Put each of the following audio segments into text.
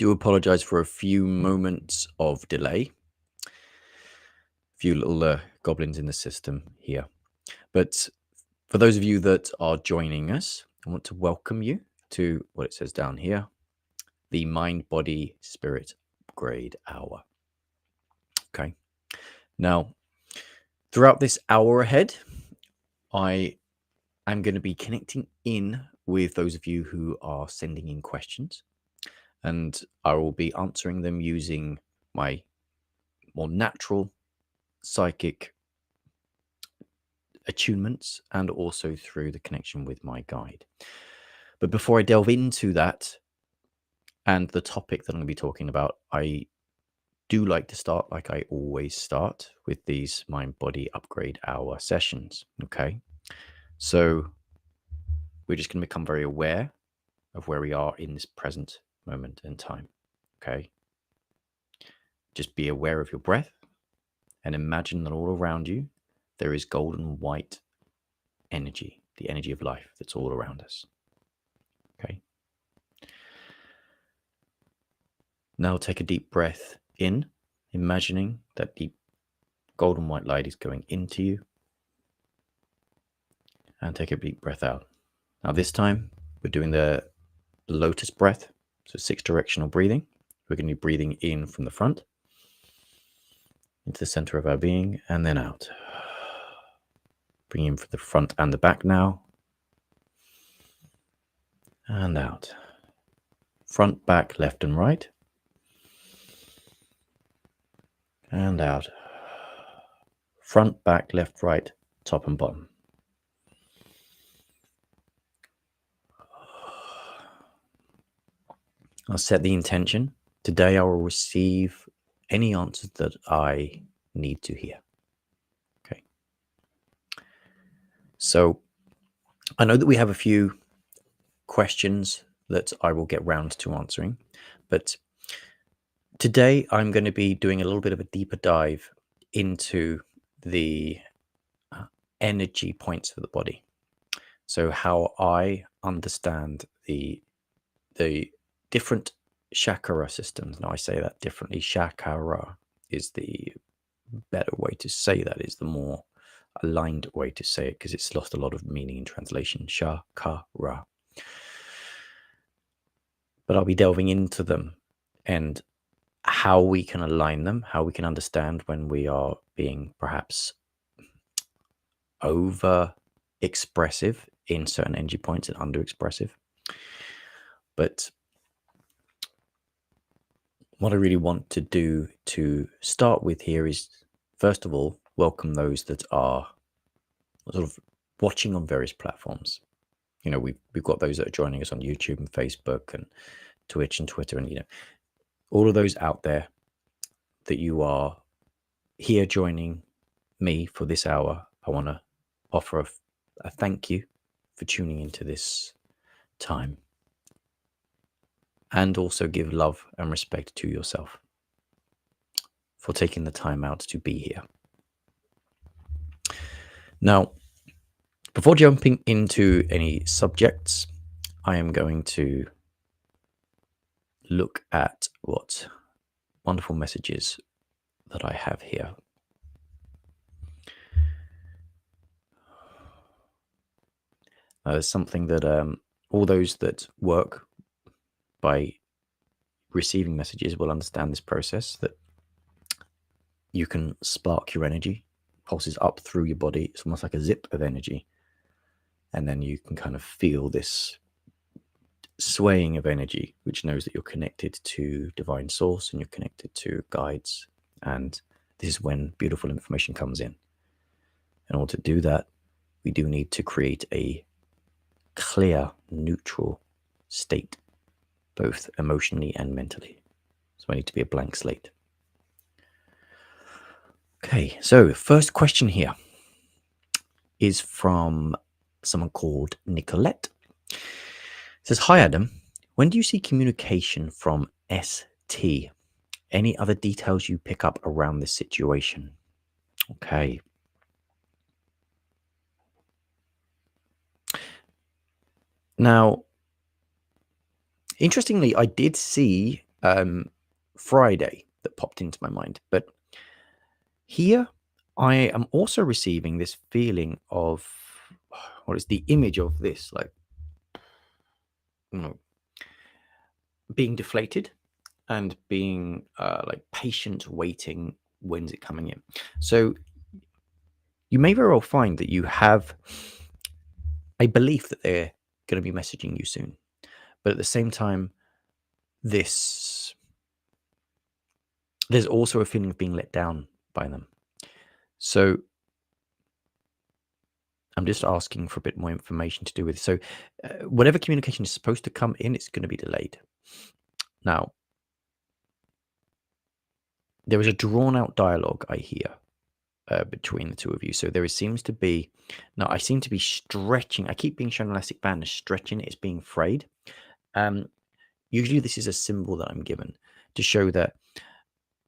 Do apologize for a few moments of delay. A few little goblins in the system here. But for those of you that are joining us, I want to welcome you to what it says down here, the Mind, Body, Spirit Upgrade Hour. Okay. Now, throughout this hour ahead, I am going to be connecting in with those of you who are sending in questions, and I will be answering them using my more natural psychic attunements and also through the connection with my guide. But before I delve into that and the topic that I'm going to be talking about, I do like to start like I always start with these Mind Body Upgrade Hour sessions. Okay. So we're just going to become very aware of where we are in this present moment in time. Okay. Just be aware of your breath and imagine that all around you there is golden white energy, the energy of life that's all around us. Okay. Now take a deep breath in, imagining that deep golden white light is going into you. And take a deep breath out. Now this time we're doing the lotus breath, so 6 directional breathing. We're going to be breathing in from the front into the center of our being and then out. Bring in from the front and the back now. And out. Front, back, left and right. And out. Front, back, left, right, top and bottom. I'll set the intention. Today I will receive any answers that I need to hear. Okay. So I know that we have a few questions that I will get round to answering, but today I'm going to be doing a little bit of a deeper dive into the energy points of the body. So how I understand the different chakra systems. Now I say that differently. Chakra is the better way to say that, is the more aligned way to say it, because it's lost a lot of meaning in translation. Chakra. But I'll be delving into them and how we can align them, how we can understand when we are being perhaps over expressive in certain energy points and under expressive. But what I really want to do to start with here is, first of all, welcome those that are sort of watching on various platforms. You know, we've got those that are joining us on YouTube and Facebook and Twitch and Twitter, and, you know, all of those out there that you are here joining me for this hour. I want to offer a thank you for tuning into this time, and also give love and respect to yourself for taking the time out to be here. Now, before jumping into any subjects, I am going to look at what wonderful messages that I have here. There's something that all those that work by receiving messages will understand this process, that you can spark your energy, pulses up through your body. It's almost like a zip of energy. And then you can kind of feel this swaying of energy, which knows that you're connected to divine source and you're connected to guides. And this is when beautiful information comes in. In order to do that, we do need to create a clear, neutral state, both emotionally and mentally. So I need to be a blank slate. Okay, so first question here is from someone called Nicolette. It says, "Hi Adam, when do you see communication from ST? Any other details you pick up around this situation?" Okay. Now, interestingly, I did see Friday that popped into my mind. But here, I am also receiving this feeling of what is the image of this, like, you know, being deflated and being like patient, waiting. When's it coming in? So you may very well find that you have a belief that they're going to be messaging you soon, but at the same time, there's also a feeling of being let down by them. So I'm just asking for a bit more information to do with. So whatever communication is supposed to come in, it's going to be delayed. Now, there is a drawn out dialogue I hear between the two of you. So seems to be, now I seem to be stretching. I keep being shown elastic band as stretching. It's being frayed. Usually this is a symbol that I'm given to show that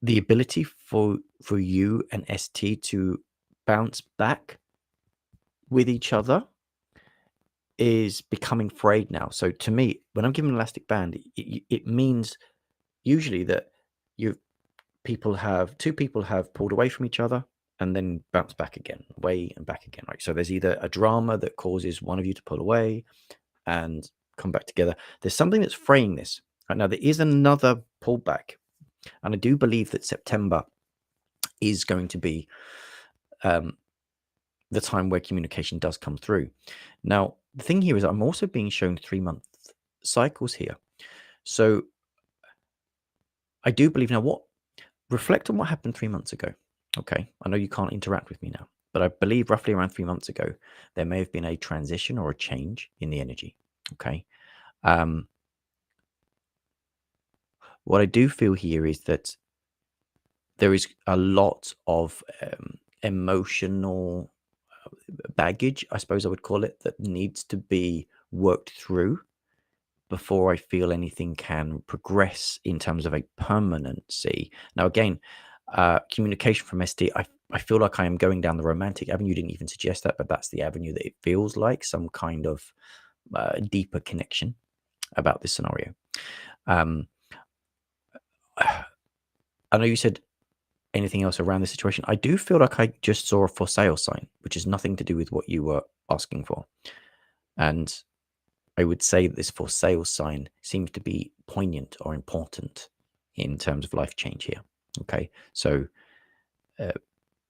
the ability for you and ST to bounce back with each other is becoming frayed now. So to me, when I'm given an elastic band, it means usually that two people have pulled away from each other and then bounce back again, away and back again, right? So there's either a drama that causes one of you to pull away and come back together. There's something that's fraying this. Right now, there is another pullback, and I do believe that September is going to be the time where communication does come through. Now, the thing here is I'm also being shown 3-month cycles here. So I do believe now reflect on what happened 3 months ago. Okay. I know you can't interact with me now, but I believe roughly around 3 months ago, there may have been a transition or a change in the energy. Okay. What I do feel here is that there is a lot of emotional baggage, I suppose I would call it, that needs to be worked through before I feel anything can progress in terms of a permanency. Now, again, communication from ST, I feel like I am going down the romantic avenue. You didn't even suggest that, but that's the avenue that it feels like, some kind of deeper connection about this scenario. I know you said anything else around the situation. I do feel like I just saw a for sale sign, which has nothing to do with what you were asking for. And I would say that this for sale sign seems to be poignant or important in terms of life change here. Okay, so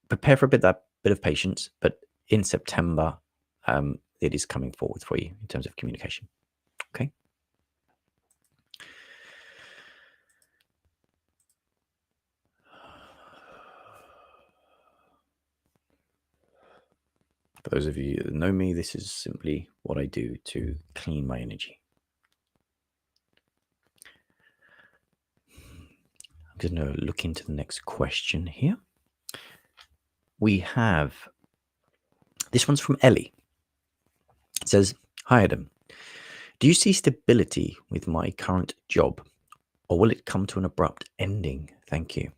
prepare for a bit of patience, but in September, it is coming forward for you in terms of communication. Okay. For those of you that know me, this is simply what I do to clean my energy. I'm going to look into the next question here. We have, this one's from Ellie. It says, "Hi Adam, do you see stability with my current job, or will it come to an abrupt ending? Thank you."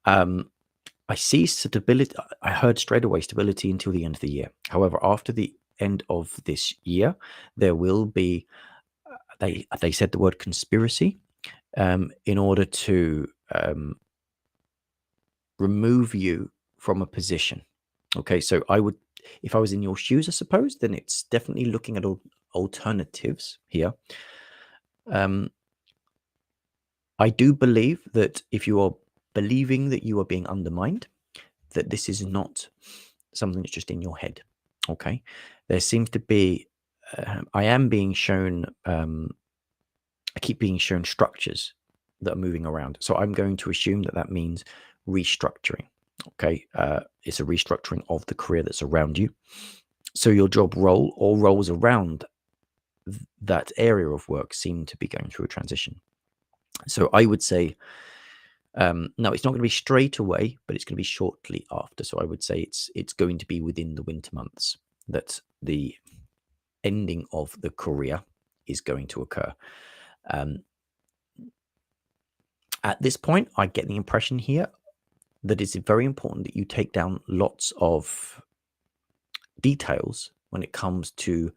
I see stability. I heard straight away stability until the end of the year. However, after the end of this year, there will be, they said the word conspiracy, in order to remove you from a position. Okay, so if I was in your shoes, I suppose, then it's definitely looking at alternatives here. I do believe that if you are believing that you are being undermined, that this is not something that's just in your head. Okay, there seems to be, I am being shown, I keep being shown structures that are moving around. So I'm going to assume that that means restructuring. Okay, it's a restructuring of the career that's around you. So your job role or roles around that area of work seem to be going through a transition. So I would say, no, it's not going to be straight away, but it's going to be shortly after. So I would say it's going to be within the winter months that the ending of the career is going to occur. At this point, I get the impression here that it's very important that you take down lots of details when it comes to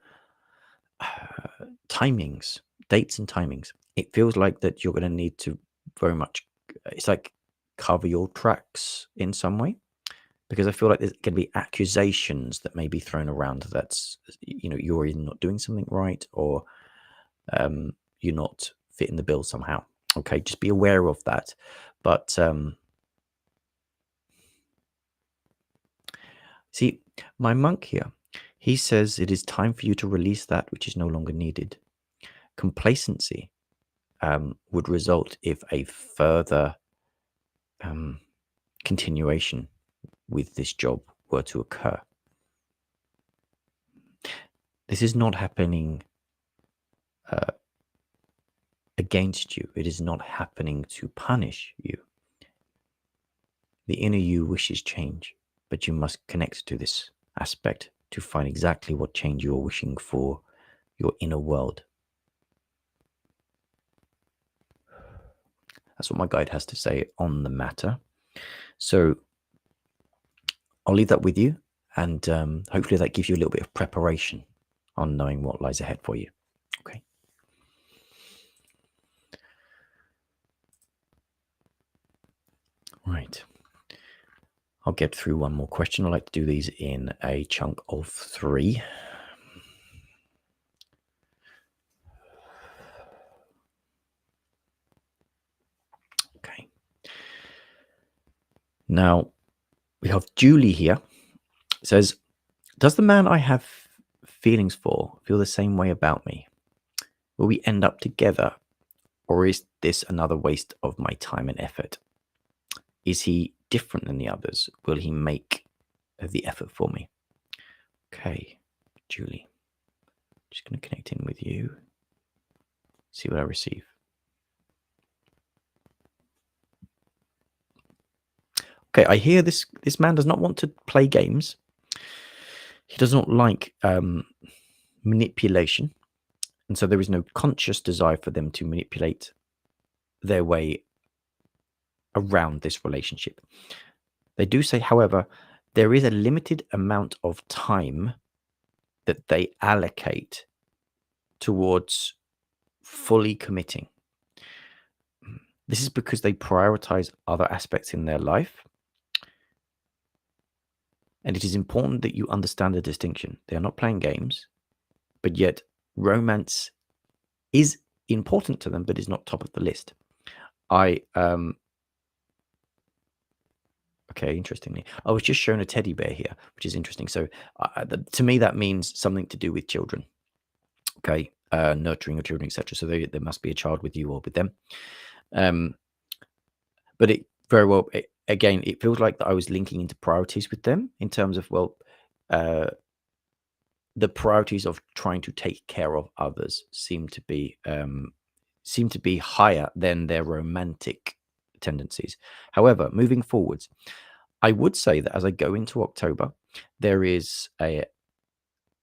timings, dates and timings. it feels like that you're going to need to very much, it's like cover your tracks in some way, because I feel like there's going to be accusations that may be thrown around that's, you're either not doing something right, or you're not fitting the bill somehow. Okay, just be aware of that. But see, my monk here, he says it is time for you to release that which is no longer needed. Complacency would result if a further continuation with this job were to occur. This is not happening against you. It is not happening to punish you. The inner you wishes change, but you must connect to this aspect to find exactly what change you are wishing for your inner world. That's what my guide has to say on the matter. So I'll leave that with you, and hopefully that gives you a little bit of preparation on knowing what lies ahead for you. Okay. Right. I'll get through one more question. I like to do these in a chunk of 3. Okay. Now, we have Julie here. It says, does the man I have feelings for feel the same way about me? Will we end up together, or is this another waste of my time and effort? Is he different than the others? Will he make the effort for me? Okay, Julie. Just going to connect in with you. See what I receive. Okay, I hear this man does not want to play games. He does not like manipulation. And so there is no conscious desire for them to manipulate their way around this relationship. They do say, however, there is a limited amount of time that they allocate towards fully committing. This is because they prioritize other aspects in their life. And it is important that you understand the distinction. They are not playing games, but yet romance is important to them, but is not top of the list. Okay, interestingly, I was just shown a teddy bear here, which is interesting. So to me, that means something to do with children. Okay, nurturing of children, etc. So there must be a child with you or with them. But it very well, again, it feels like that I was linking into priorities with them in terms of, the priorities of trying to take care of others seem to be higher than their romantic tendencies. However, moving forwards, I would say that as I go into October, there is an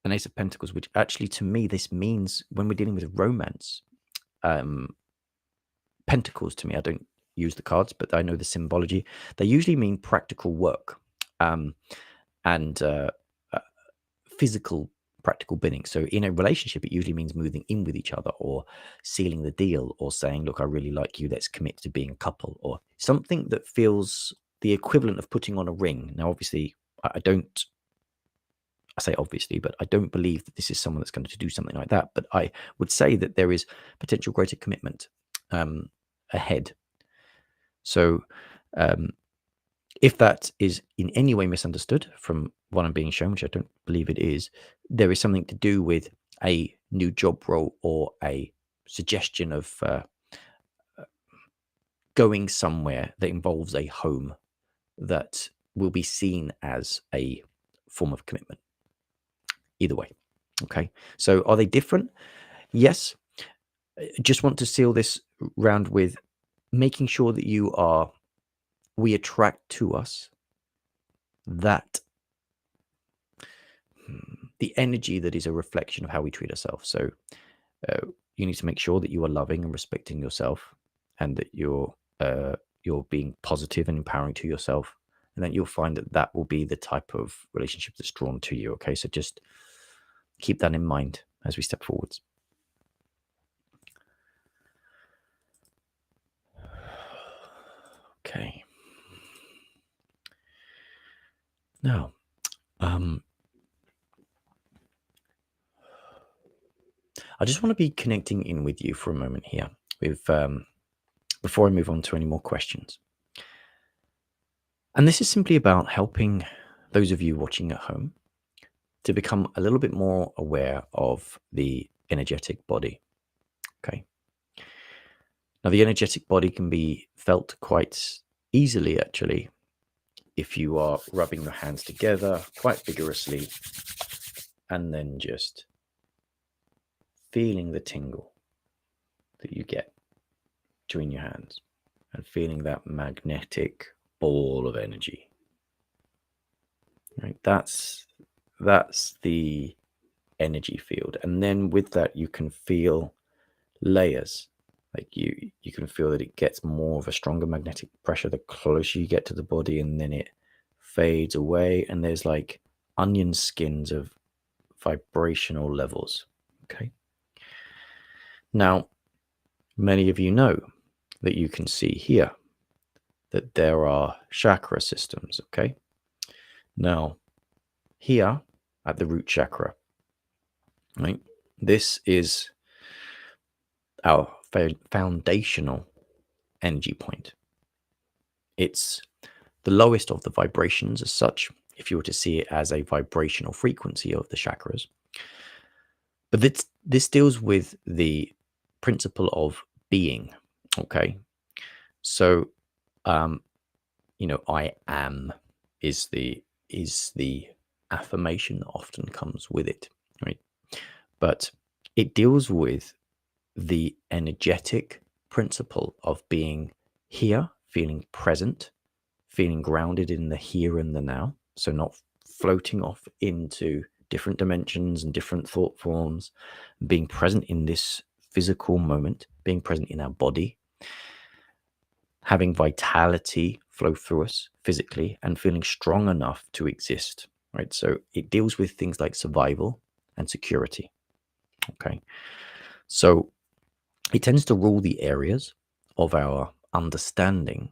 Ace of Pentacles, which actually, to me, this means when we're dealing with romance, Pentacles, to me, I don't use the cards, but I know the symbology. They usually mean practical work and physical practical bidding. So in a relationship, it usually means moving in with each other, or sealing the deal, or saying, look, I really like you, let's commit to being a couple, or something that feels the equivalent of putting on a ring. Now, obviously, I say obviously, but I don't believe that this is someone that's going to do something like that. But I would say that there is potential greater commitment ahead. So if that is in any way misunderstood from what I'm being shown, which I don't believe it is, there is something to do with a new job role or a suggestion of going somewhere that involves a home that will be seen as a form of commitment. Either way. Okay. So are they different? Yes. Just want to seal this round with making sure that we attract to us that the energy that is a reflection of how we treat ourselves. So you need to make sure that you are loving and respecting yourself, and that you're being positive and empowering to yourself, and then you'll find that will be the type of relationship that's drawn to you. Okay, so just keep that in mind as we step forwards. Okay. Now, I just want to be connecting in with you for a moment here with before I move on to any more questions. And this is simply about helping those of you watching at home to become a little bit more aware of the energetic body. Okay. Now, the energetic body can be felt quite easily, actually, if you are rubbing your hands together quite vigorously and then just feeling the tingle that you get between your hands and feeling that magnetic ball of energy. Right? That's the energy field. And then with that, you can feel layers. Like you can feel that it gets more of a stronger magnetic pressure the closer you get to the body, and then it fades away. And there's like onion skins of vibrational levels. Okay. Now, many of you know that you can see here that there are chakra systems. Okay. Now, here at the root chakra, right? This is our foundational energy point. It's the lowest of the vibrations as such, if you were to see it as a vibrational frequency of the chakras. But this deals with the principle of being. Okay. So, I am is the affirmation that often comes with it, right? But it deals with the energetic principle of being here, feeling present, feeling grounded in the here and the now. So not floating off into different dimensions and different thought forms, being present in this physical moment, being present in our body, having vitality flow through us physically and feeling strong enough to exist, right? So it deals with things like survival and security. Okay. So it tends to rule the areas of our understanding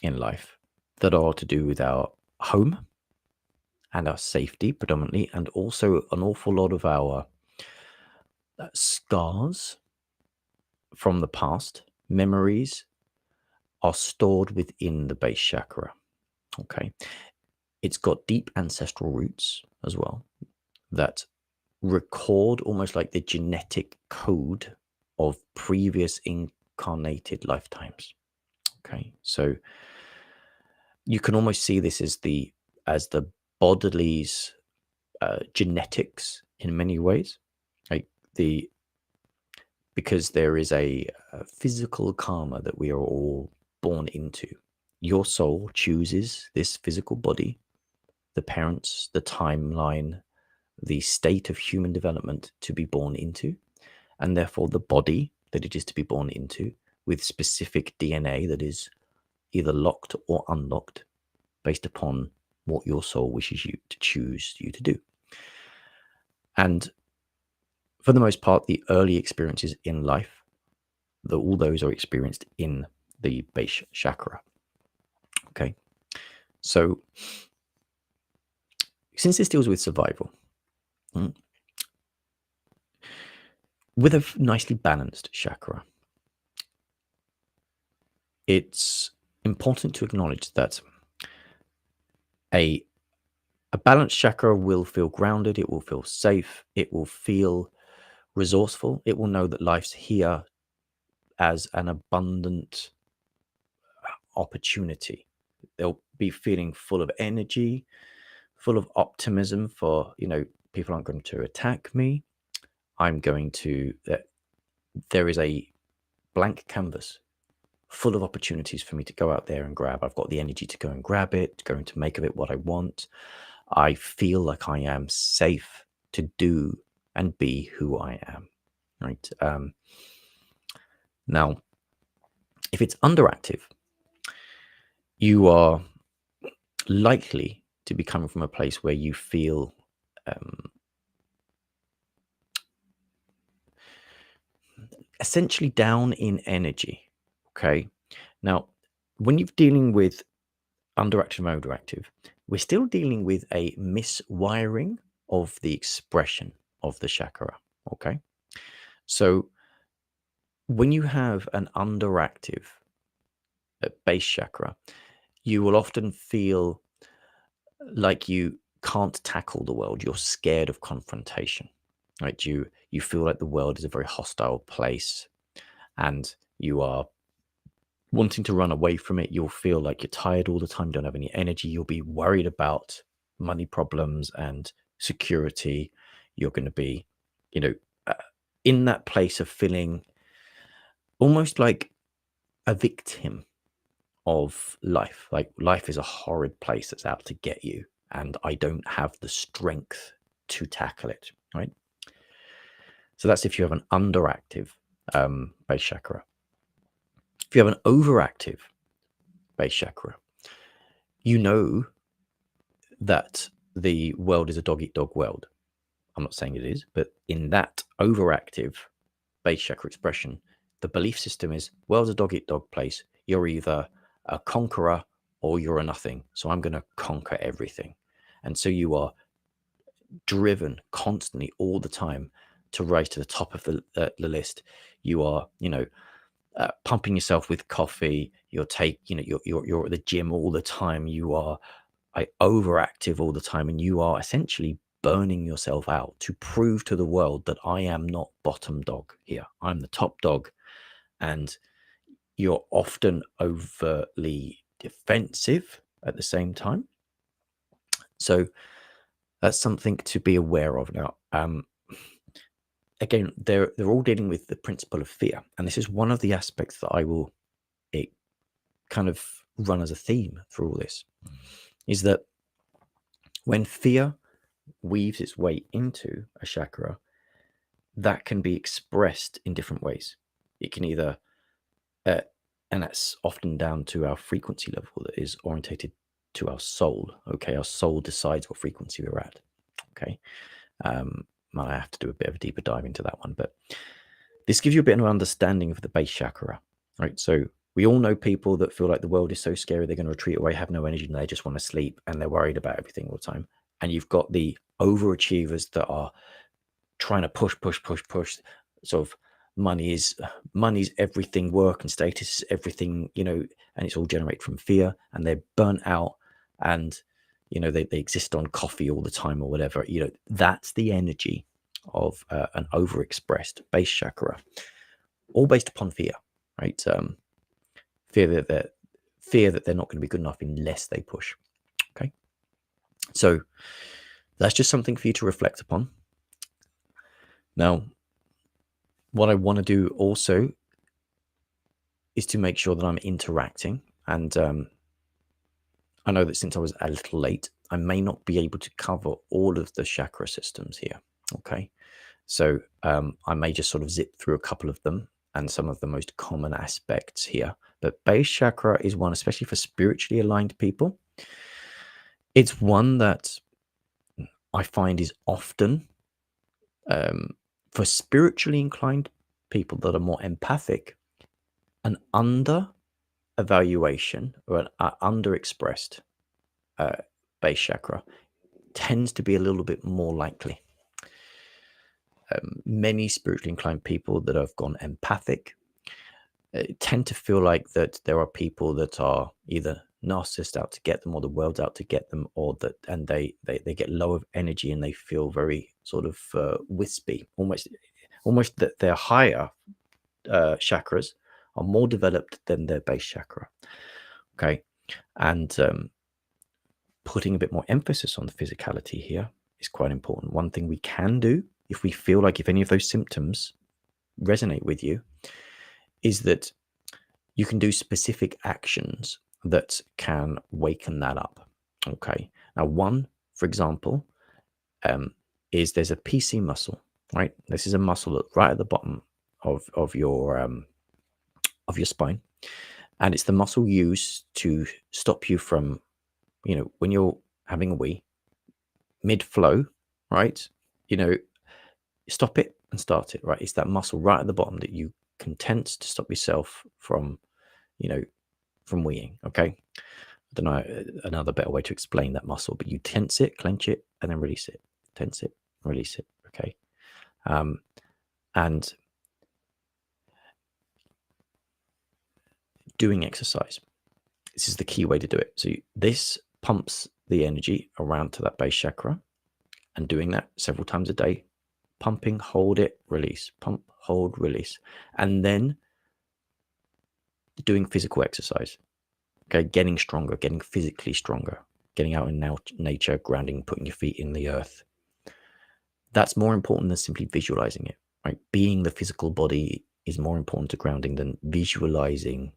in life that are to do with our home and our safety predominantly, and also an awful lot of our scars from the past, memories are stored within the base chakra. Okay. It's got deep ancestral roots as well that record almost like the genetic code of previous incarnated lifetimes. Okay. So you can almost see this as the body's genetics in many ways, like because there is a physical karma that we are all born into. Your soul chooses this physical body, the parents, the timeline, the state of human development to be born into, and therefore the body that it is to be born into with specific DNA that is either locked or unlocked based upon what your soul wishes you to choose you to do. And for the most part, the early experiences in life, all those are experienced in the base chakra. Okay. So since this deals with survival, with a nicely balanced chakra, it's important to acknowledge that a balanced chakra will feel grounded, it will feel safe, it will feel resourceful, it will know that life's here as an abundant opportunity. They'll be feeling full of energy, full of optimism for, people aren't going to attack me. There is a blank canvas full of opportunities for me to go out there and grab. I've got the energy to go and grab it, going to make of it what I want. I feel like I am safe to do and be who I am, right? Now, if it's underactive, you are likely to be coming from a place where you feel essentially down in energy. Okay. Now, when you're dealing with underactive and overactive, we're still dealing with a miswiring of the expression of the chakra. Okay. So when you have an underactive base chakra, you will often feel like you can't tackle the world. You're scared of confrontation, right? You feel like the world is a very hostile place, and you are wanting to run away from it. You'll feel like you're tired all the time, don't have any energy. You'll be worried about money problems and security. You're going to be, you know, uh, in that place of feeling almost like a victim of life. Like life is a horrid place that's out to get you, and I don't have the strength to tackle it, right? So that's if you have an underactive base chakra. If you have an overactive base chakra, you know that the world is a dog eat dog world. I'm not saying it is, but in that overactive base chakra expression, the belief system is world's a dog eat dog place. You're either a conqueror or you're a nothing. So I'm going to conquer everything. And so you are driven constantly all the time to rise to the top of the list. You are, pumping yourself with coffee. You're at the gym all the time. You are overactive all the time, and you are essentially burning yourself out to prove to the world that I am not bottom dog here. I'm the top dog. And you're often overtly defensive at the same time. So that's something to be aware of. Now, again, they're all dealing with the principle of fear, and this is one of the aspects that I will kind of run as a theme through all this, is that when fear weaves its way into a chakra, that can be expressed in different ways. It can either, and that's often down to our frequency level that is orientated to our soul. Okay, our soul decides what frequency we're at. Okay, I have to do a bit of a deeper dive into that one, but this gives you a bit of an understanding of the base chakra, right? So we all know people that feel like the world is so scary they're going to retreat away, have no energy, and they just want to sleep, and they're worried about everything all the time. And you've got the overachievers that are trying to push. Sort of money's everything, work and status is everything, and it's all generated from fear, and they're burnt out, and they exist on coffee all the time or whatever. That's the energy of an overexpressed base chakra, all based upon fear, right? Fear that they're not going to be good enough unless they push. Okay, so that's just something for you to reflect upon. Now, what I want to do also is to make sure that I'm interacting, and I know that since I was a little late, I may not be able to cover all of the chakra systems here. Okay, so I may just sort of zip through a couple of them and some of the most common aspects here. But base chakra is one, especially for spiritually aligned people. It's one that I find is often, for spiritually inclined people that are more empathic, an under evaluation or an underexpressed base chakra tends to be a little bit more likely. Many spiritually inclined people that have gone empathic tend to feel like that there are people that are either narcissists out to get them, or the world's out to get them, or that, and they get low of energy, and they feel very sort of wispy, almost that their higher chakras are more developed than their base chakra. Okay, and putting a bit more emphasis on the physicality here is quite important. One thing we can do, if we feel like if any of those symptoms resonate with you, is that you can do specific actions that can waken that up. Okay. Now, one, for example, is there's a PC muscle, right? This is a muscle right at the bottom of your spine, and it's the muscle used to stop you from, when you're having a wee, mid-flow, right? Stop it and start it, right? It's that muscle right at the bottom that you can tense to stop yourself from, from weeing. Okay. I don't know another better way to explain that muscle, but you tense it, clench it, and then release it. Tense it, release it. Okay. And doing exercise. This is the key way to do it. So this pumps the energy around to that base chakra, and doing that several times a day, pumping, hold it, release, pump, hold, release, and then doing physical exercise. Okay, getting stronger, getting physically stronger, getting out in nature, grounding, putting your feet in the earth. That's more important than simply visualizing it, right? Being the physical body is more important to grounding than visualizing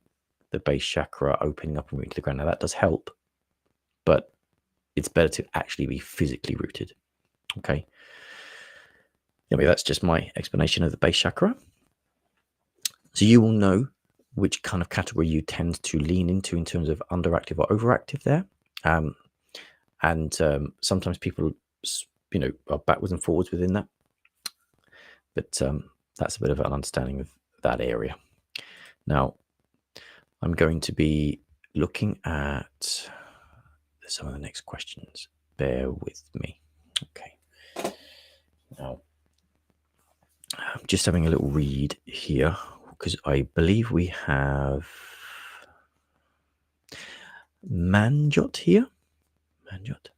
the base chakra opening up and rooting to the ground. Now that does help, but it's better to actually be physically rooted. Okay. Anyway, that's just my explanation of the base chakra. So you will know which kind of category you tend to lean into in terms of underactive or overactive there. Sometimes people, are backwards and forwards within that. But that's a bit of an understanding of that area. Now, I'm going to be looking at some of the next questions. Bear with me. Okay. Now, I'm just having a little read here because I believe we have Manjot here. Manjot.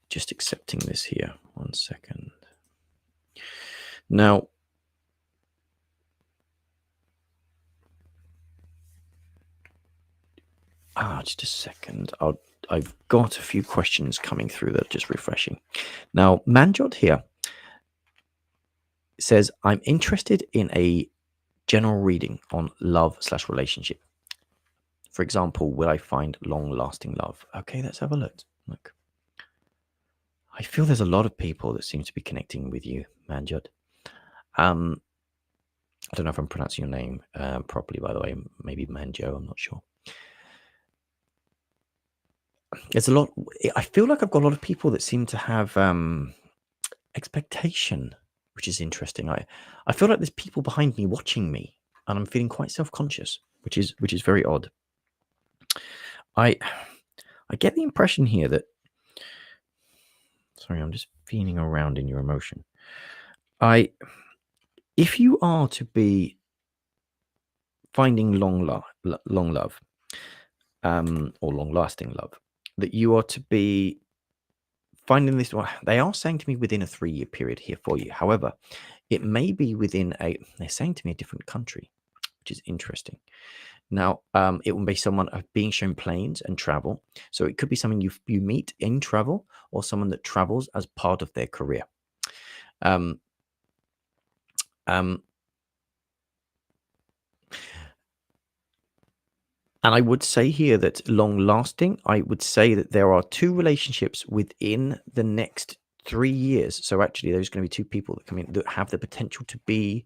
Just accepting this here. 1 second. Now, just a second. I've got a few questions coming through that are just refreshing. Now, Manjot here says, I'm interested in a general reading on love/relationship. For example, will I find long-lasting love? Okay, let's have a look. I feel there's a lot of people that seem to be connecting with you, Manjot. I don't know if I'm pronouncing your name properly, by the way. Maybe Manjo, I'm not sure. There's a lot. I feel like I've got a lot of people that seem to have expectation, which is interesting. I feel like there's people behind me watching me, and I'm feeling quite self-conscious, which is very odd. I get the impression here that, sorry, I'm just feeling around in your emotion. If you are to be finding long love, or long-lasting love, that you are to be finding this. Well, they are saying to me within a 3-year period here for you. However, it may be within they're saying to me a different country, which is interesting. Now, it will be someone being shown planes and travel. So it could be someone you meet in travel, or someone that travels as part of their career. And I would say here that long-lasting, I would say that there are 2 relationships within the next 3 years. So actually, there's going to be 2 people that come in that have the potential to be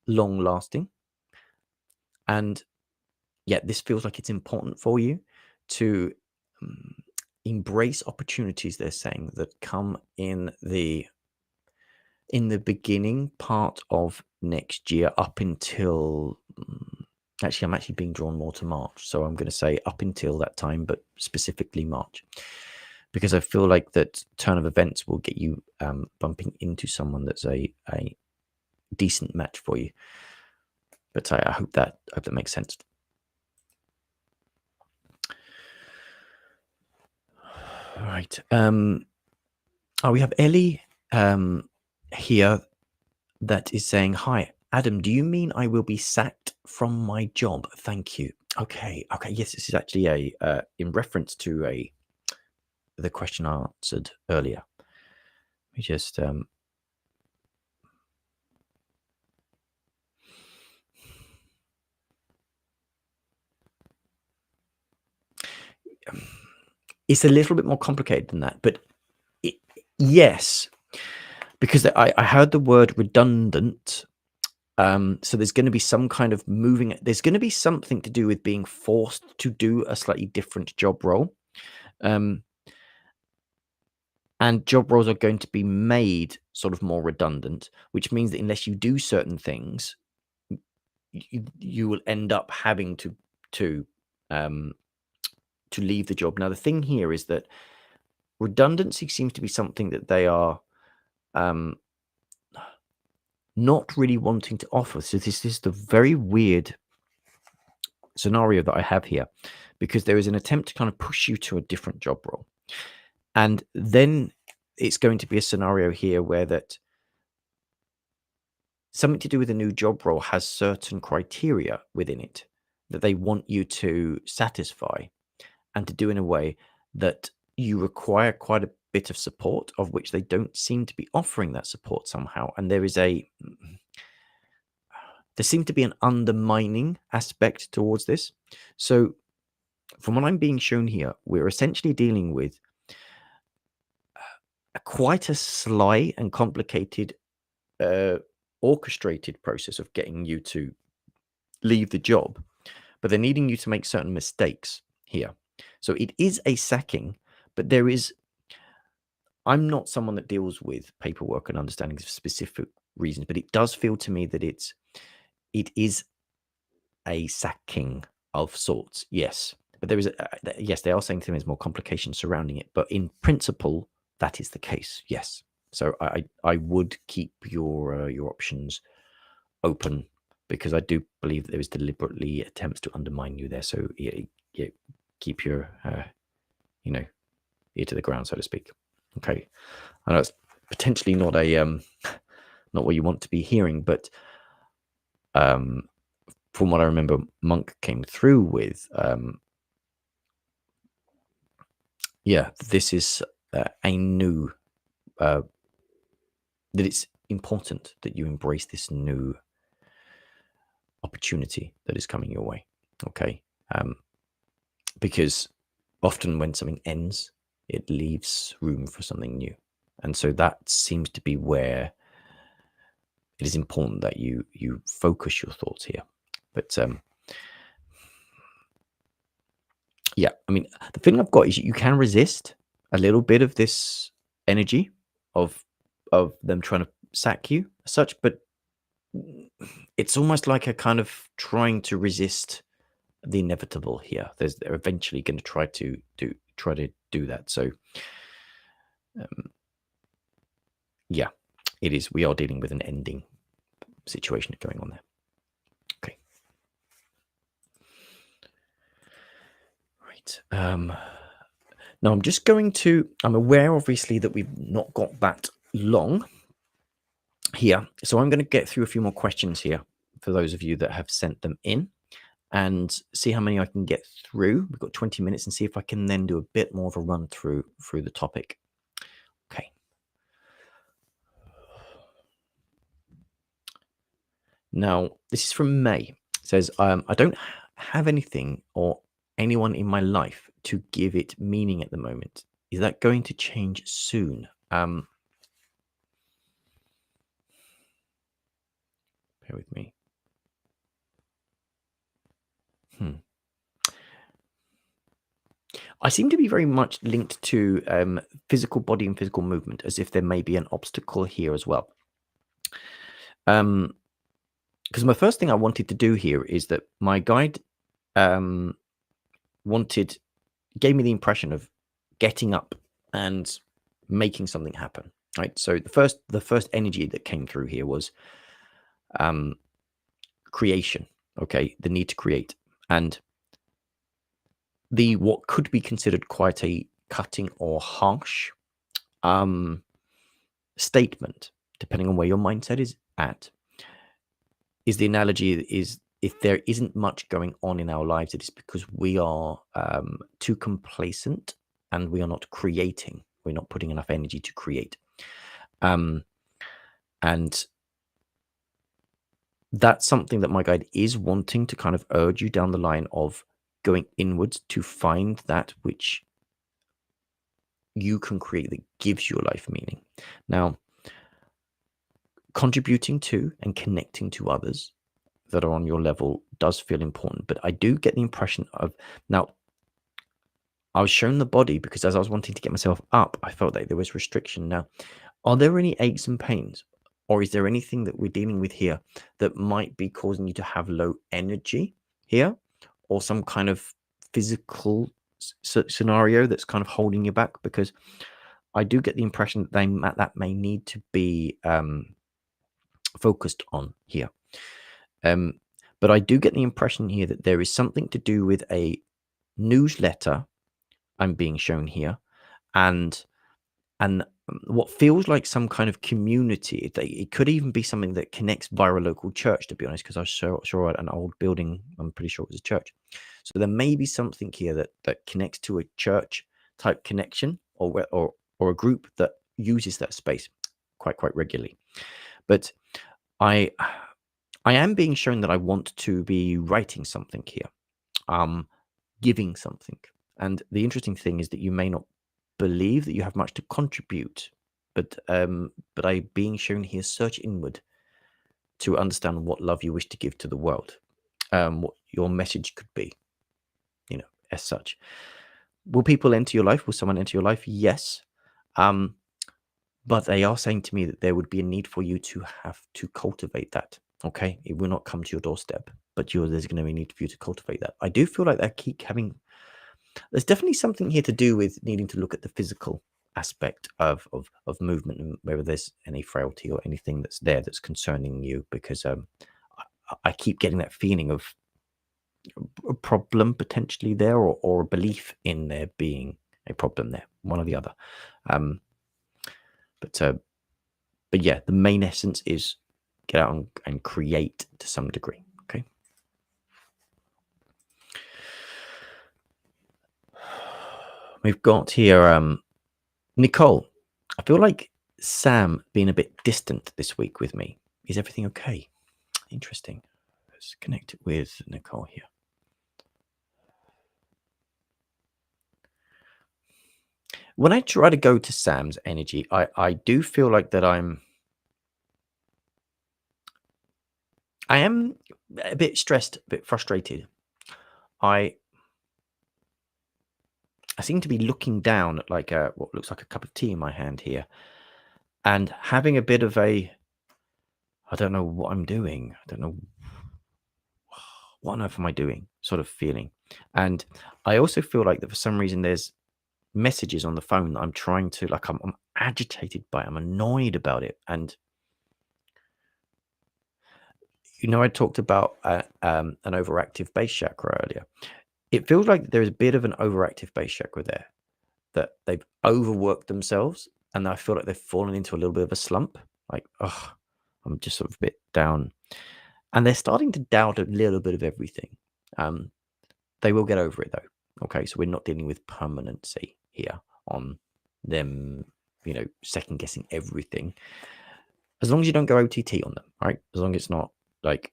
long-lasting. And yet this feels like it's important for you to embrace opportunities, they're saying, that come in the beginning part of next year up until... Actually, I'm actually being drawn more to March. So I'm going to say up until that time, but specifically March. Because I feel like that turn of events will get you bumping into someone that's a decent match for you. But I hope that makes sense. All right. We have Ellie here that is saying, hi, Adam, do you mean I will be sacked from my job? Thank you. Okay. Yes, this is actually in reference to the question I answered earlier. We just it's a little bit more complicated than that, but yes, because I heard the word redundant. So there's going to be some kind of moving. There's going to be something to do with being forced to do a slightly different job role. And job roles are going to be made sort of more redundant, which means that unless you do certain things, you will end up having to to leave the job. Now, the thing here is that redundancy seems to be something that they are not really wanting to offer. So this is the very weird scenario that I have here, because there is an attempt to kind of push you to a different job role. And then it's going to be a scenario here where that something to do with a new job role has certain criteria within it that they want you to satisfy and to do in a way that you require quite a bit of support, of which they don't seem to be offering that support somehow. And there seemed to be an undermining aspect towards this. So from what I'm being shown here, we're essentially dealing with quite a sly and complicated orchestrated process of getting you to leave the job, but they're needing you to make certain mistakes here. So it is a sacking, but I'm not someone that deals with paperwork and understanding of specific reasons, but it does feel to me that it is a sacking of sorts. Yes, but there is yes, they are saying to me there's more complications surrounding it, but in principle that is the case. Yes. So I would keep your options open, because I do believe that there is deliberately attempts to undermine you there. So yeah, keep your ear to the ground, so to speak. Okay, I know it's potentially not not what you want to be hearing, but from what I remember, Monk came through with, this is a new that it's important that you embrace this new opportunity that is coming your way. Okay, because often when something ends, it leaves room for something new, and so that seems to be where it is important that you focus your thoughts here. But yeah, I mean, the feeling I've got is you can resist a little bit of this energy of them trying to sack you as such, but it's almost like a kind of trying to resist the inevitable here. They're eventually going to try to do that. So yeah, it is. We are dealing with an ending situation going on there. Okay. Right. Now I'm just going to, I'm aware obviously that we've not got that long here. So I'm going to get through a few more questions here for those of you that have sent them in, and see how many I can get through. We've got 20 minutes, and see if I can then do a bit more of a run through the topic. Okay. Now, this is from May. It says, I don't have anything or anyone in my life to give it meaning at the moment. Is that going to change soon? Bear with me. I seem to be very much linked to physical body and physical movement, as if there may be an obstacle here as well. Because my first thing I wanted to do here is that my guide gave me the impression of getting up and making something happen. Right. So the first energy that came through here was creation. Okay, the need to create, and the what could be considered quite a cutting or harsh statement, depending on where your mindset is at, is the analogy is, if there isn't much going on in our lives, it is because we are too complacent and we are not creating. We're not putting enough energy to create. And that's something that my guide is wanting to kind of urge you down the line of going inwards to find that which you can create that gives your life meaning. Now, contributing to and connecting to others that are on your level does feel important, but I do get the impression of, now, I was shown the body because as I was wanting to get myself up, I felt like there was restriction. Now, are there any aches and pains, or is there anything that we're dealing with here that might be causing you to have low energy here? or some kind of physical scenario that's kind of holding you back, because I do get the impression that that may need to be focused on here. But I do get the impression here that there is something to do with a newsletter I'm being shown here, and what feels like some kind of community. It could even be something that connects via a local church, to be honest, because I saw an old building. I'm pretty sure it was a church. So there may be something here that connects to a church type connection, or a group that uses that space quite regularly. But I am being shown that I want to be writing something here, giving something. And the interesting thing is that you may not believe that you have much to contribute, but I being shown here, search inward to understand what love you wish to give to the world, what your message could be, as such. Will people enter your life? Will someone enter your life? Yes. But they are saying to me that there would be a need for you to have to cultivate that. Okay, it will not come to your doorstep, but there's going to be a need for you to cultivate that. I do feel like I keep having. There's definitely something here to do with needing to look at the physical aspect of movement, and whether there's any frailty or anything that's there that's concerning you, because I keep getting that feeling of a problem potentially there, or a belief in there being a problem there, one or the other. But yeah, the main essence is get out and create to some degree. Okay. We've got here Nicole. I feel like Sam being a bit distant this week with me. Is everything okay? Interesting. Let's connect it with Nicole here. When I try to go to Sam's energy, I do feel like that I am a bit stressed, a bit frustrated. I seem to be looking down at like what looks like a cup of tea in my hand here, and having a bit of I don't know what I'm doing. I don't know what on earth am I doing sort of feeling. And I also feel like that for some reason there's messages on the phone that I'm trying to, like, I'm agitated by it. I'm annoyed about it. And I talked about an overactive base chakra earlier. It feels like there's a bit of an overactive base chakra there, that they've overworked themselves, and I feel like they've fallen into a little bit of a slump. Like, oh, I'm just sort of a bit down, and they're starting to doubt a little bit of everything. They will get over it though. Okay, so we're not dealing with permanency here on them, second guessing everything. As long as you don't go OTT on them, right? As long as it's not like,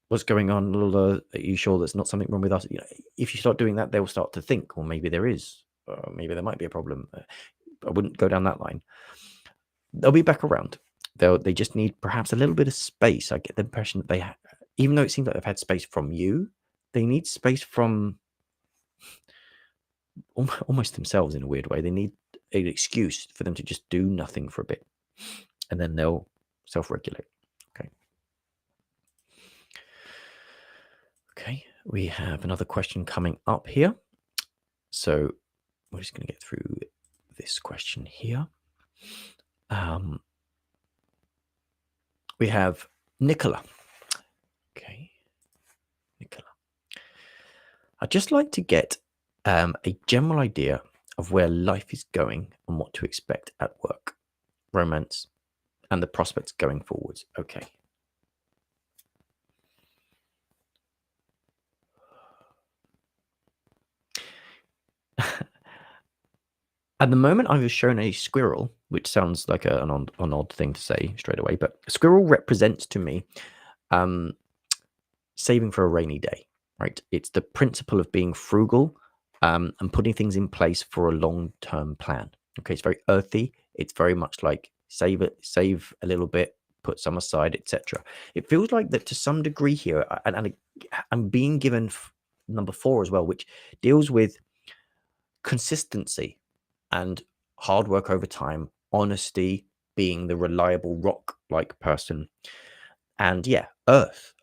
what's going on? Are you sure there's not something wrong with us? If you start doing that, they'll start to think, well, maybe there is. Maybe there might be a problem. I wouldn't go down that line. They'll be back around. They just need perhaps a little bit of space. I get the impression that even though it seems like they've had space from you, they need space from almost themselves in a weird way. They need an excuse for them to just do nothing for a bit, and then they'll self-regulate. Okay, we have another question coming up here. So we're just going to get through this question here. We have Nicola. Okay, Nicola. I'd just like to get a general idea of where life is going and what to expect at work, romance, and the prospects going forwards. Okay. At the moment, I was shown a squirrel, which sounds like an odd thing to say straight away, but a squirrel represents to me saving for a rainy day, right? It's the principle of being frugal and putting things in place for a long-term plan. Okay, it's very earthy. It's very much like save a little bit, put some aside, etc. It feels like that to some degree here, and I'm being given number 4 as well, which deals with consistency and hard work over time, honesty, being the reliable rock-like person, and yeah, earth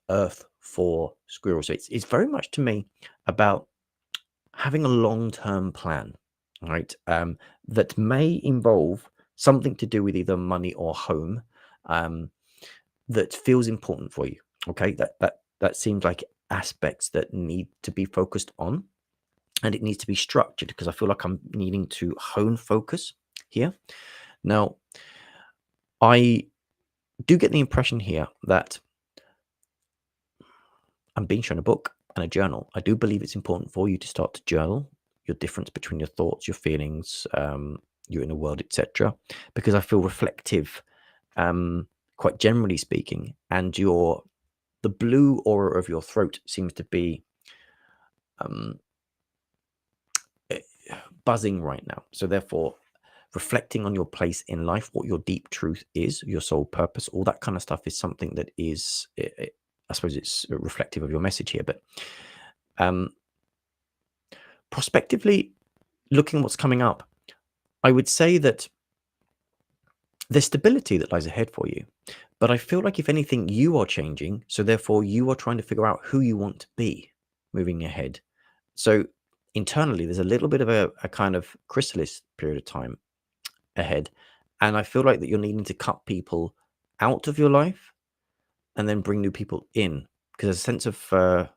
for squirrels. So it's very much to me about having a long-term plan, right? That may involve something to do with either money or home, that feels important for you. Okay, that seems like aspects that need to be focused on, and it needs to be structured, because I feel like I'm needing to hone focus here. Now, I do get the impression here that I'm being shown a book and a journal. I do believe it's important for you to start to journal your difference between your thoughts, your feelings, your inner world, etc. Because I feel reflective, quite generally speaking, and the blue aura of your throat seems to be um, eh, buzzing right now. So therefore, reflecting on your place in life, what your deep truth is, your soul purpose, all that kind of stuff is something that is, I suppose it's reflective of your message here. But prospectively, looking what's coming up, I would say that there's stability that lies ahead for you. But I feel like, if anything, you are changing. So therefore, you are trying to figure out who you want to be moving ahead. So internally, there's a little bit of a kind of chrysalis period of time ahead. And I feel like that you're needing to cut people out of your life and then bring new people in, because there's a sense of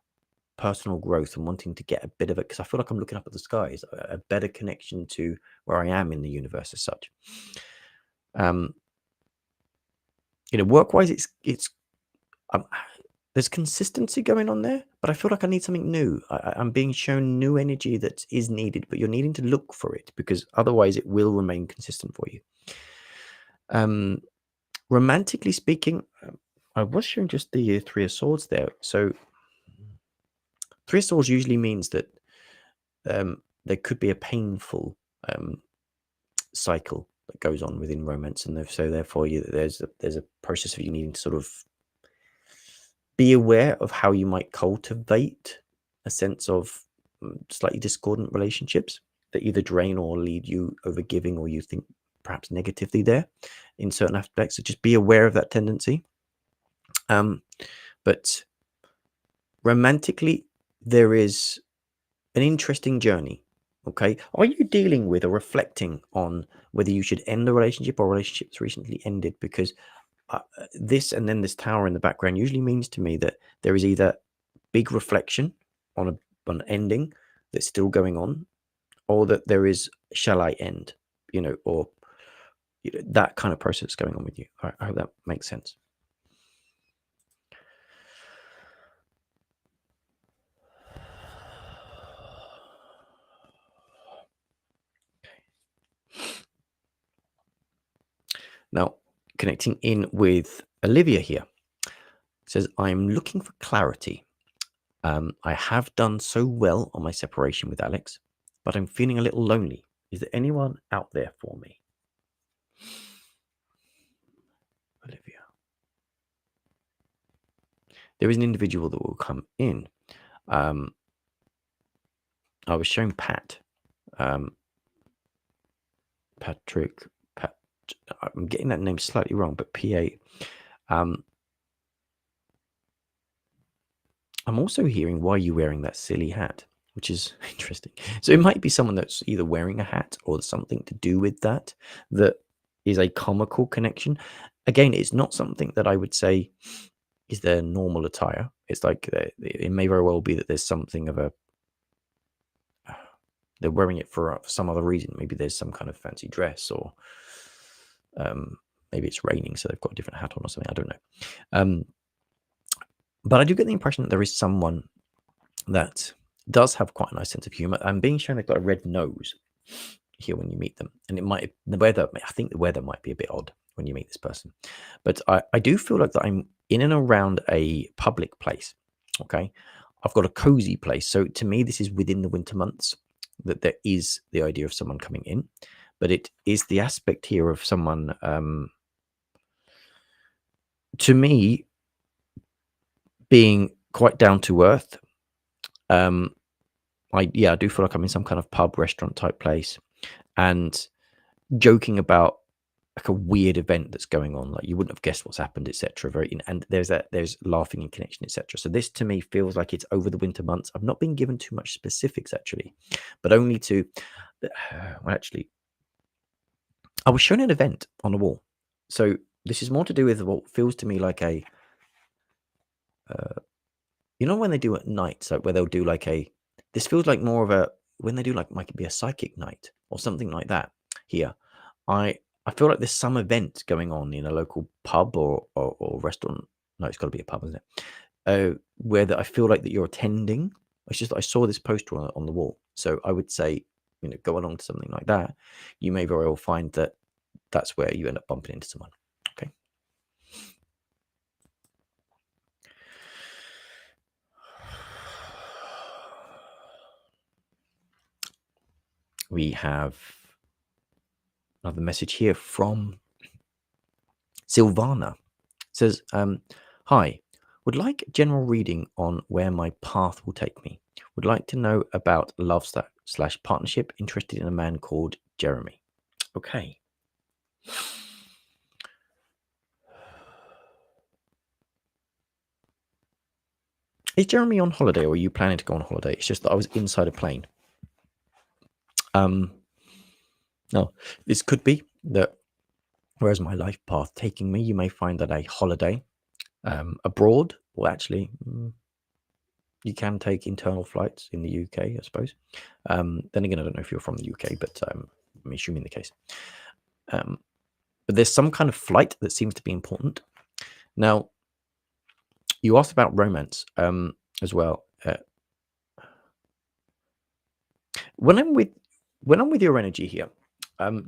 personal growth and wanting to get a bit of it, because I feel like I'm looking up at the skies, a better connection to where I am in the universe as such. Work-wise, it's there's consistency going on there, but I feel like I need something new. I'm being shown new energy that is needed, but you're needing to look for it, because otherwise it will remain consistent for you. Romantically speaking, I was showing just the Three of Swords there. So Three of Swords usually means that there could be a painful cycle that goes on within romance, and so therefore there's a process of you needing to sort of be aware of how you might cultivate a sense of slightly discordant relationships that either drain or lead you over giving, or you think perhaps negatively there in certain aspects. So just be aware of that tendency. But romantically, there is an interesting journey. Okay, are you dealing with or reflecting on whether you should end a relationship, or relationships recently ended? Because this and then this tower in the background usually means to me that there is either big reflection on an ending that's still going on, or that there is, shall I end, or that kind of process going on with you. I hope that makes sense. Now, connecting in with Olivia here, it says, I'm looking for clarity. I have done so well on my separation with Alex, but I'm feeling a little lonely. Is there anyone out there for me? Olivia. There is an individual that will come in. I was showing Pat. Patrick. I'm getting that name slightly wrong, but PA. I'm also hearing, why are you wearing that silly hat? Which is interesting. So it might be someone that's either wearing a hat or something to do with that is a comical connection. Again, it's not something that I would say is their normal attire. It's like it may very well be that there's something of they're wearing it for some other reason. Maybe there's some kind of fancy dress, or maybe it's raining, so they've got a different hat on or something. I don't know. But I do get the impression that there is someone that does have quite a nice sense of humor. I'm being shown they've got a red nose here when you meet them, and I think the weather might be a bit odd when you meet this person. But I do feel like that I'm in and around a public place. Okay, I've got a cozy place. So to me, this is within the winter months that there is the idea of someone coming in, but it is the aspect here of someone, to me, being quite down to earth. I do feel like I'm in some kind of pub, restaurant type place, and joking about like a weird event that's going on, like you wouldn't have guessed what's happened, etc. And there's laughing and connection, etc. So this to me feels like it's over the winter months. I've not been given too much specifics actually, but only to well, actually, I was shown an event on the wall. So this is more to do with what feels to me like a you know when they do at night, so where they'll do like a this feels like more of a when they do like might be a psychic night or something like that here. I I feel like there's some event going on in a local pub or restaurant. No, it's got to be a pub, isn't it? Where that I feel like that you're attending. It's just that I saw this poster on the wall, so I would say, go along to something like that. You may very well find that that's where you end up bumping into someone. Okay. We have another message here from Silvana. It says, hi, would like general reading on where my path will take me. Would like to know about love slash partnership. Interested in a man called Jeremy. Okay. Is Jeremy on holiday or are you planning to go on holiday? It's just that I was inside a plane. No, this could be that whereas my life path taking me, you may find that a holiday abroad, well, actually, you can take internal flights in the UK, I suppose. Then again, I don't know if you're from the UK, but I'm assuming the case. But there's some kind of flight that seems to be important. Now, you asked about romance as well. When I'm with your energy here,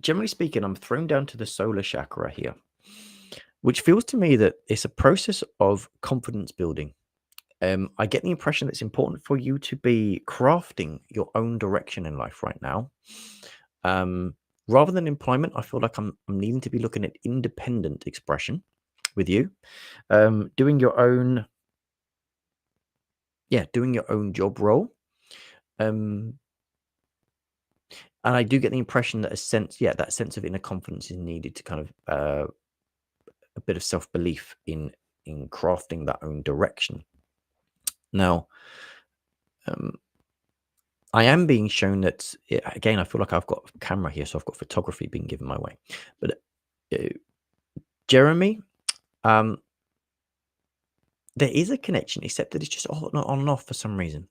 generally speaking, I'm thrown down to the solar chakra here, which feels to me that it's a process of confidence building. I get the impression that it's important for you to be crafting your own direction in life right now. Rather than employment, I feel like I'm needing to be looking at independent expression with you, doing your own job role. And I do get the impression that that sense of inner confidence is needed to kind of a bit of self-belief in crafting that own direction. Now, I am being shown that, again, I feel like I've got a camera here, so I've got photography being given my way. But Jeremy, there is a connection, except that it's just on and off for some reason.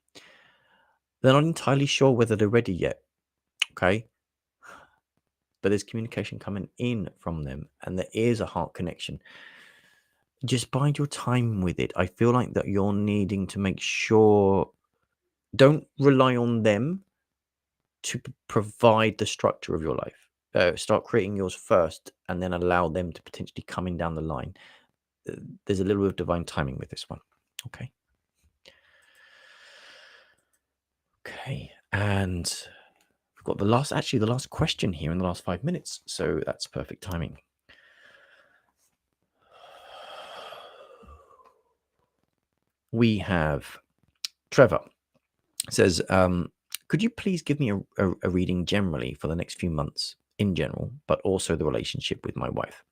They're not entirely sure whether they're ready yet. Okay. But there's communication coming in from them, and there is a heart connection. Just bide your time with it. I feel like that you're needing to make sure, don't rely on them to provide the structure of your life. Start creating yours first, and then allow them to potentially come in down the line. There's a little bit of divine timing with this one. Okay. Okay. And we've got the last question here in the last 5 minutes. So that's perfect timing. We have Trevor. Says, could you please give me a reading generally for the next few months in general, but also the relationship with my wife?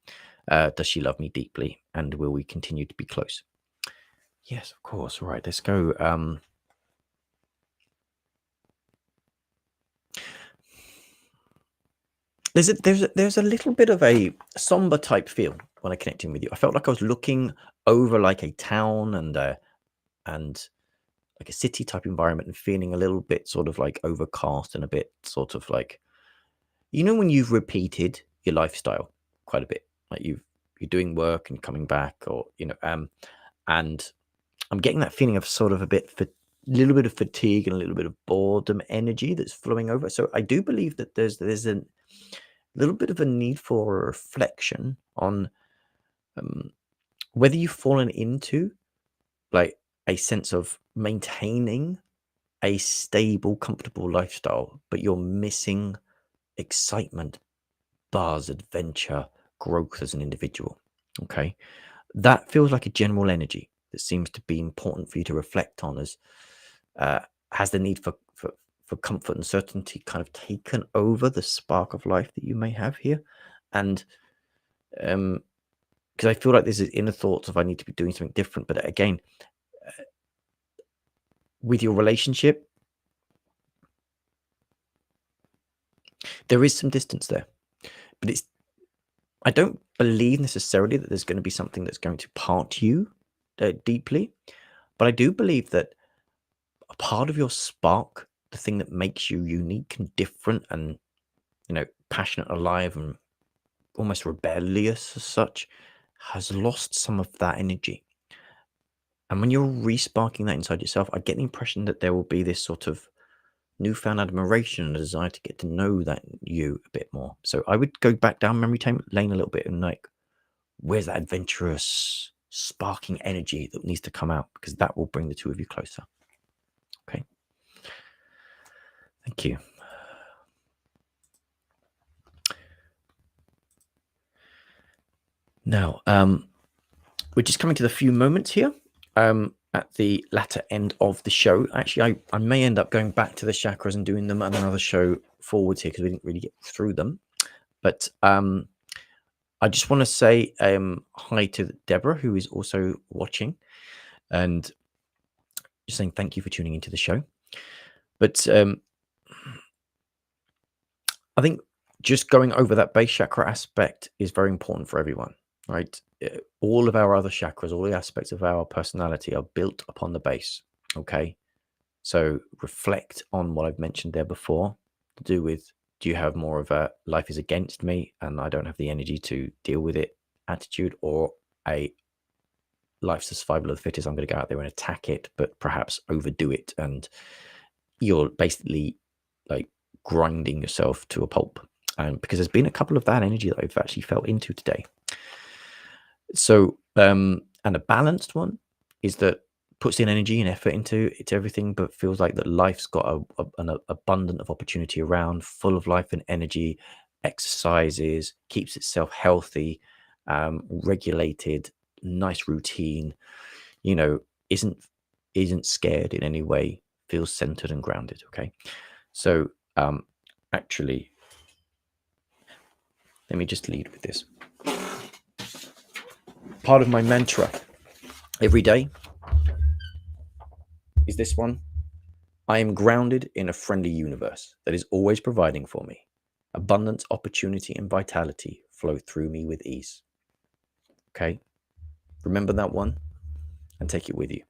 Does she love me deeply, and will we continue to be close? Yes, of course. All right, let's go. There's a little bit of a somber type feel when I connected with you. I felt like I was looking over like a town and like a city type environment and feeling a little bit sort of like overcast and a bit sort of like, when you've repeated your lifestyle quite a bit, like you're doing work and coming back, or and I'm getting that feeling of sort of a little bit of fatigue and a little bit of boredom energy that's flowing over. So I do believe that there's a little bit of a need for reflection on whether you've fallen into like a sense of maintaining a stable, comfortable lifestyle, but you're missing excitement, buzz, adventure, growth as an individual. Okay. That feels like a general energy that seems to be important for you to reflect on, as has the need for comfort and certainty kind of taken over the spark of life that you may have here. And because I feel like there's inner thoughts of I need to be doing something different. But again, with your relationship, there is some distance there, but I don't believe necessarily that there's going to be something that's going to part you deeply, but I do believe that a part of your spark, the thing that makes you unique and different and, passionate, alive, and almost rebellious as such, has lost some of that energy. And when you're re-sparking that inside yourself, I get the impression that there will be this sort of newfound admiration and a desire to get to know that you a bit more. So I would go back down memory lane a little bit and where's that adventurous, sparking energy that needs to come out? Because that will bring the two of you closer. Okay. Thank you. Now, we're just coming to the few moments here at the latter end of the show. Actually, I may end up going back to the chakras and doing them on another show forwards here because we didn't really get through them. But I just want to say hi to Deborah, who is also watching, and just saying thank you for tuning into the show. But I think just going over that base chakra aspect is very important for everyone, right? All of our other chakras, all the aspects of our personality are built upon the base, okay? So reflect on what I've mentioned there before to do with, do you have more of a life is against me and I don't have the energy to deal with it attitude, or a life's the survival of the fittest, I'm going to go out there and attack it, but perhaps overdo it, and you're basically like grinding yourself to a pulp. And because there's been a couple of that energy that I've actually felt into today. So, and a balanced one is that puts in energy and effort into everything, but feels like that life's got an abundant of opportunity around, full of life and energy, exercises, keeps itself healthy, regulated, nice routine, isn't scared in any way, feels centered and grounded. Okay. So, actually, let me just lead with this. Part of my mantra every day is this one. I am grounded in a friendly universe that is always providing for me. Abundance, opportunity, and vitality flow through me with ease. Okay? Remember that one and take it with you.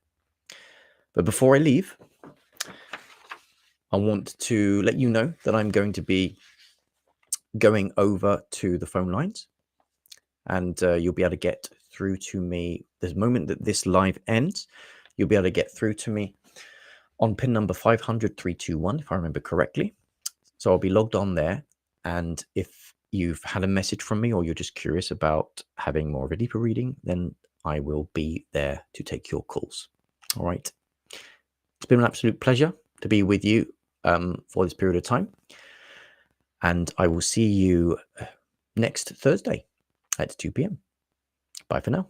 But before I leave, I want to let you know that I'm going to be going over to the phone lines, and you'll be able to get through to me the moment that this live ends. You'll be able to get through to me on pin number 500-321, if I remember correctly. So I'll be logged on there, and if you've had a message from me or you're just curious about having more of a deeper reading, then I will be there to take your calls. All right. It's been an absolute pleasure to be with you for this period of time, and I will see you next Thursday at 2 p.m. Bye for now.